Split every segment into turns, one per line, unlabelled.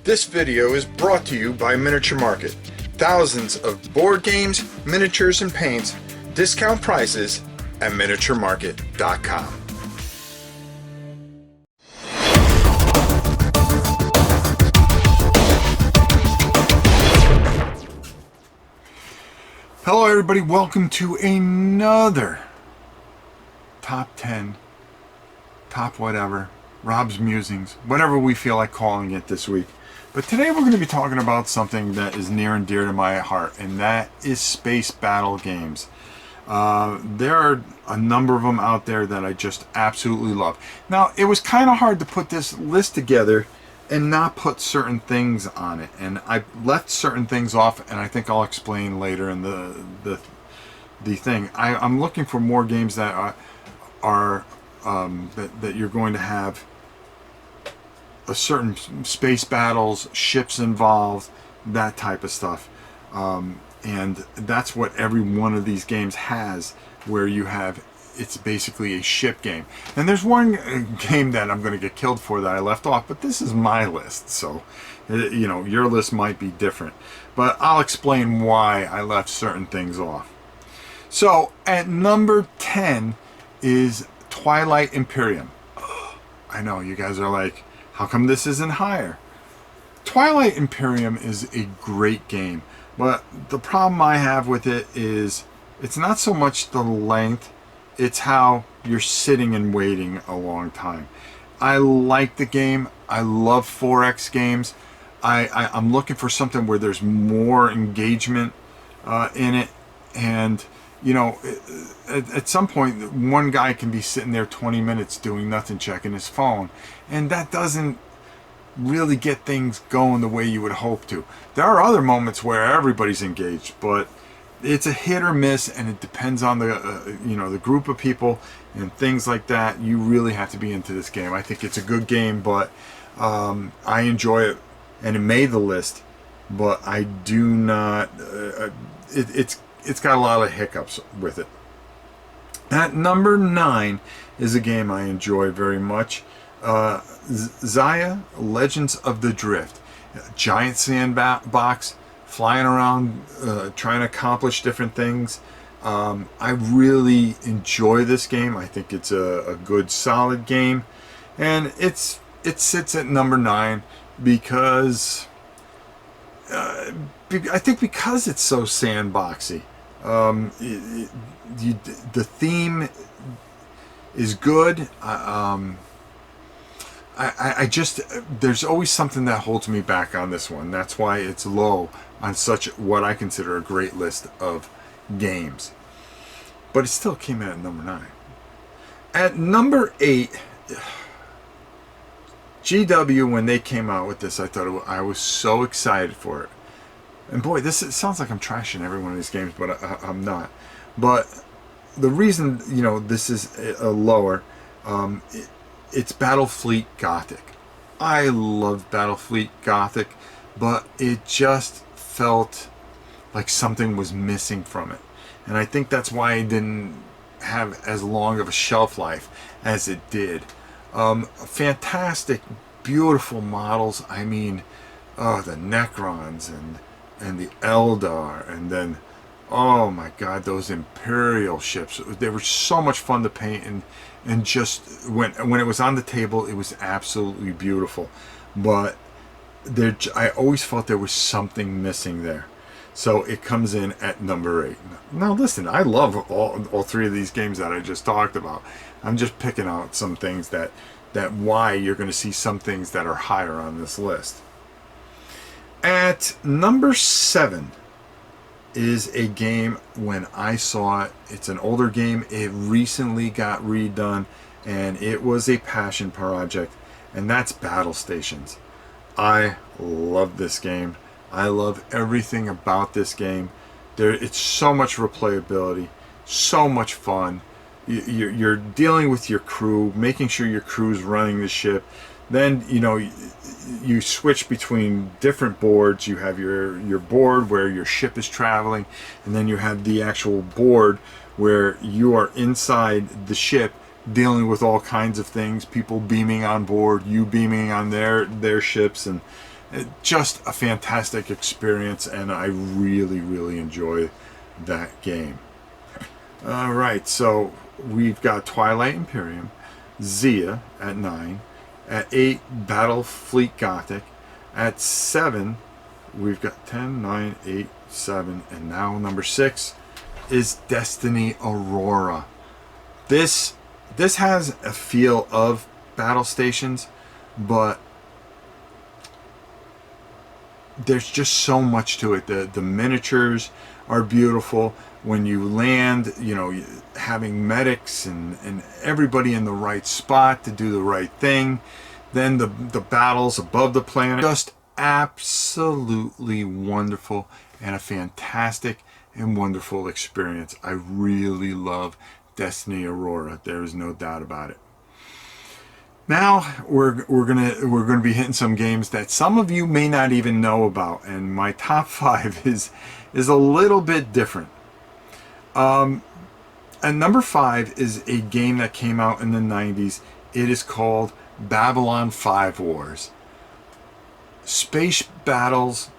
This video is brought to you by Miniature Market. Thousands of board games, miniatures, and paints, discount prices at miniaturemarket.com. Hello everybody, welcome to another top 10, top whatever, Rob's Musings, whatever we feel like calling it this week. But today we're going to be talking about something that is near and dear to my heart, and that is space battle games. There are a number of them out there that I just absolutely love. Now, it was kind of hard to put this list together and not put certain things on it, and I left certain things off, and I think I'll explain later in the thing. I'm looking for more games that that you're going to have a certain space battles, ships involved, that type of stuff, and that's what every one of these games has, where you have, it's basically a ship game. And there's one game that I'm going to get killed for that I left off, but this is my list, so you know, your list might be different, but I'll explain why I left certain things off. So at number 10 is Twilight Imperium. I know you guys are like, how come this isn't higher? Twilight Imperium is a great game, but the problem I have with it is it's not so much the length, it's how you're sitting and waiting a long time. I like the game. I love 4X games. I'm looking for something where there's more engagement in it, and you know, at some point one guy can be sitting there 20 minutes doing nothing, checking his phone, and that doesn't really get things going the way you would hope to. There are other moments where everybody's engaged, but it's a hit or miss, and it depends on the you know, the group of people and things like that. You really have to be into this game. I think it's a good game, but I enjoy it, and it made the list, but I do not it's got a lot of hiccups with it. At number 9 is a game I enjoy very much, Ziya Legends of the Drift. Giant sandbox, flying around, trying to accomplish different things. I really enjoy this game. I think it's a good, solid game, and it sits at number 9 because I think because it's so sandboxy. The theme is good. I just, there's always something that holds me back on this one. That's why it's low on such what I consider a great list of games. But it still came in at number 9. At number 8, GW, when they came out with this, I thought I was so excited for it. And boy, it sounds like I'm trashing every one of these games, but I'm not. But the reason, you know, this is a lower, it's Battlefleet Gothic. I love Battlefleet Gothic, but it just felt like something was missing from it. And I think that's why it didn't have as long of a shelf life as it did. Fantastic, beautiful models. I mean, the Necrons and the Eldar, and then, oh my god, those Imperial ships. They were so much fun to paint, and just when it was on the table, it was absolutely beautiful. But I always felt there was something missing there. So it comes in at number 8. Now listen, I love all three of these games that I just talked about. I'm just picking out some things that why you're going to see some things that are higher on this list. At number 7 is a game, when I saw it, it's an older game. It recently got redone, and it was a passion project, and that's Battle Stations. I love this game. I love everything about this game. It's so much replayability, so much fun. You're dealing with your crew, making sure your crew's running the ship. Then, you know, you switch between different boards. You have your board where your ship is traveling, and then you have the actual board where you are inside the ship dealing with all kinds of things, people beaming on board, you beaming on their ships, and Just a fantastic experience, and I really, really enjoy that game. All right, so we've got Twilight Imperium, Ziya at 9, at 8, Battlefleet Gothic, at 7, we've got 10, 9, 8, 7, and now number 6 is Destiny Aurora. This has a feel of battle stations, but there's just so much to it. The miniatures are beautiful. When you land, you know, having medics and everybody in the right spot to do the right thing. Then the battles above the planet, just absolutely wonderful, and a fantastic and wonderful experience. I really love Destiny Aurora. There is no doubt about it. Now we're gonna be hitting some games that some of you may not even know about, and my top 5 is a little bit different. And number 5 is a game that came out in the 90s. It is called Babylon 5 Wars. Space battles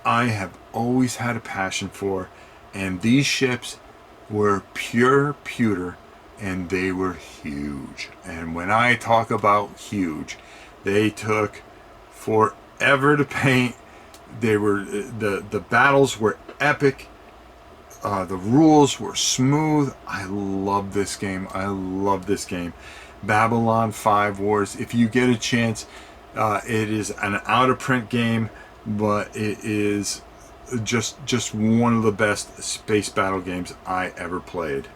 I have always had a passion for, and these ships were pure pewter, and they were huge. And when I talk about huge, they took forever to paint. They were the battles were epic. The rules were smooth. I love this game. I love this game. Babylon 5 Wars. If you get a chance, it is an out of print game, but it is just one of the best space battle games I ever played.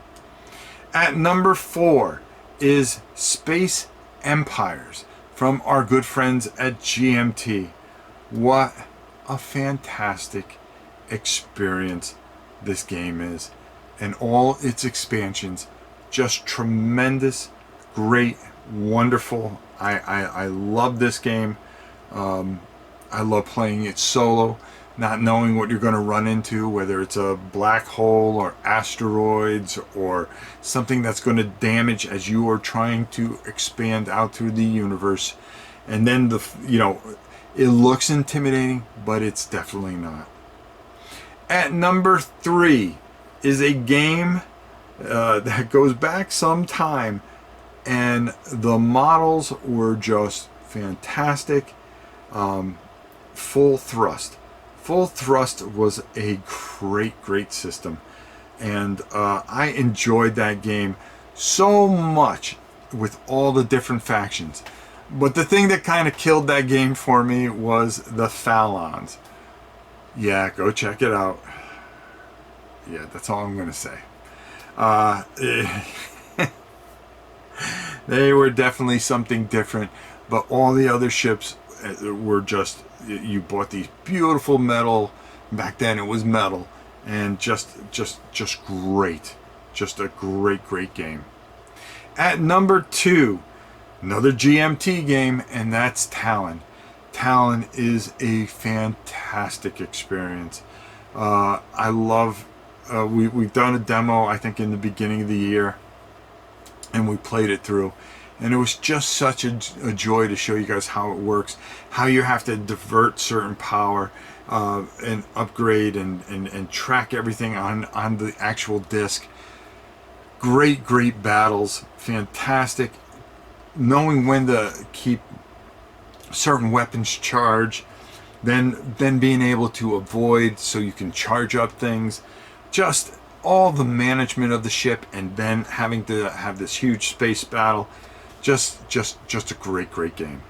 At number 4 is Space Empires from our good friends at GMT. What a fantastic experience this game is, and all its expansions, just tremendous, great, wonderful. I love this game. I love playing it solo, not knowing what you're going to run into, whether it's a black hole or asteroids or something that's going to damage as you are trying to expand out through the universe. And then it looks intimidating, but it's definitely not. At number 3 is a game that goes back some time, and the models were just fantastic. Full Thrust. Full Thrust was a great system, and I enjoyed that game so much with all the different factions. But the thing that kind of killed that game for me was the Phalons. Yeah, go check it out. Yeah, that's all I'm going to say. They were definitely something different, but all the other ships were just, you bought these beautiful metal, back then it was metal, and just great. Just a great game. At number 2, another GMT game, and that's Talon. Talon is a fantastic experience. I love, we've done a demo, I think, in the beginning of the year, and we played it through. And it was just such a joy to show you guys how it works, how you have to divert certain power and upgrade and track everything on the actual disc. Great battles, fantastic. Knowing when to keep certain weapons charged, then being able to avoid so you can charge up things. Just all the management of the ship, and then having to have this huge space battle. Just a great game.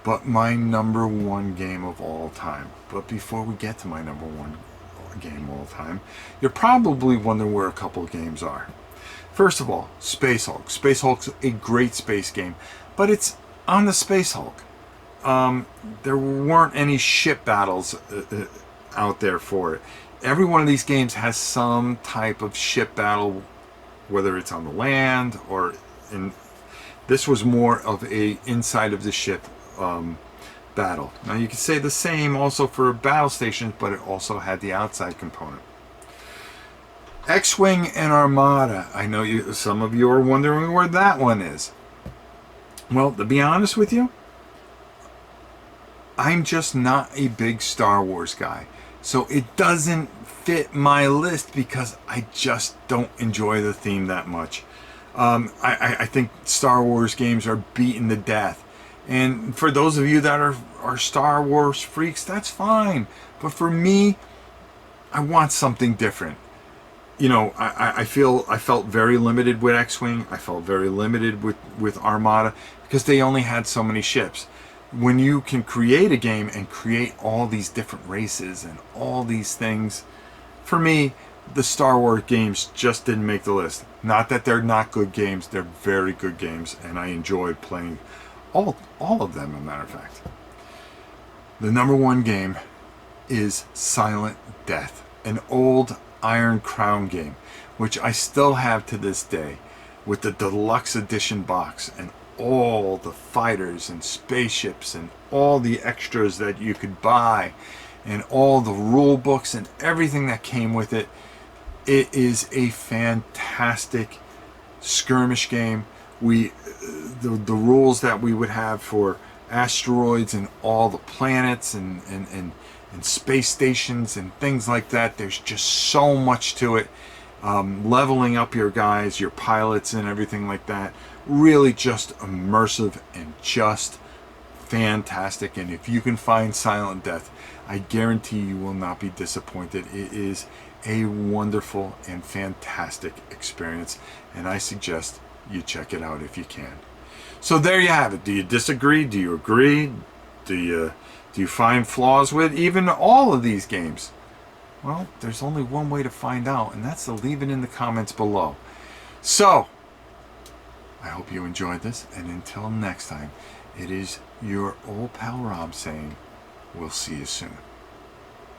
But my number 1 game of all time. But before we get to my number 1 game of all time, you're probably wondering where a couple of games are. First of all, Space Hulk. Space Hulk's a great space game, but it's on the Space Hulk. There weren't any ship battles out there for it. Every one of these games has some type of ship battle, whether it's on the land or in. This was more of a inside of the ship battle. Now you could say the same also for battle stations, but it also had the outside component. X-Wing and Armada. I know some of you are wondering where that one is. Well, to be honest with you, I'm just not a big Star Wars guy. So it doesn't fit my list because I just don't enjoy the theme that much. I think Star Wars games are beaten to death. And for those of you that are Star Wars freaks, that's fine. But for me, I want something different. You know, I felt very limited with X-Wing. I felt very limited with Armada because they only had so many ships. When you can create a game and create all these different races and all these things, for me, the Star Wars games just didn't make the list. Not that they're not good games, they're very good games, and I enjoyed playing all of them, as a matter of fact. The number one game is Silent Death, an old Iron Crown game, which I still have to this day, with the deluxe edition box and all the fighters and spaceships and all the extras that you could buy and all the rule books and everything that came with it. It is a fantastic skirmish game. The rules that we would have for asteroids and all the planets and space stations and things like that, there's just so much to it. Leveling up your guys, your pilots and everything like that, really just immersive and just fantastic. And if you can find Silent Death, I guarantee you will not be disappointed. It is a wonderful and fantastic experience, and I suggest you check it out if you can. So there you have it. Do you disagree? Do you agree? Do you find flaws with even all of these games? Well, there's only one way to find out, and that's to leave it in the comments below. So I hope you enjoyed this, and until next time, it is your old pal Rob saying, we'll see you soon.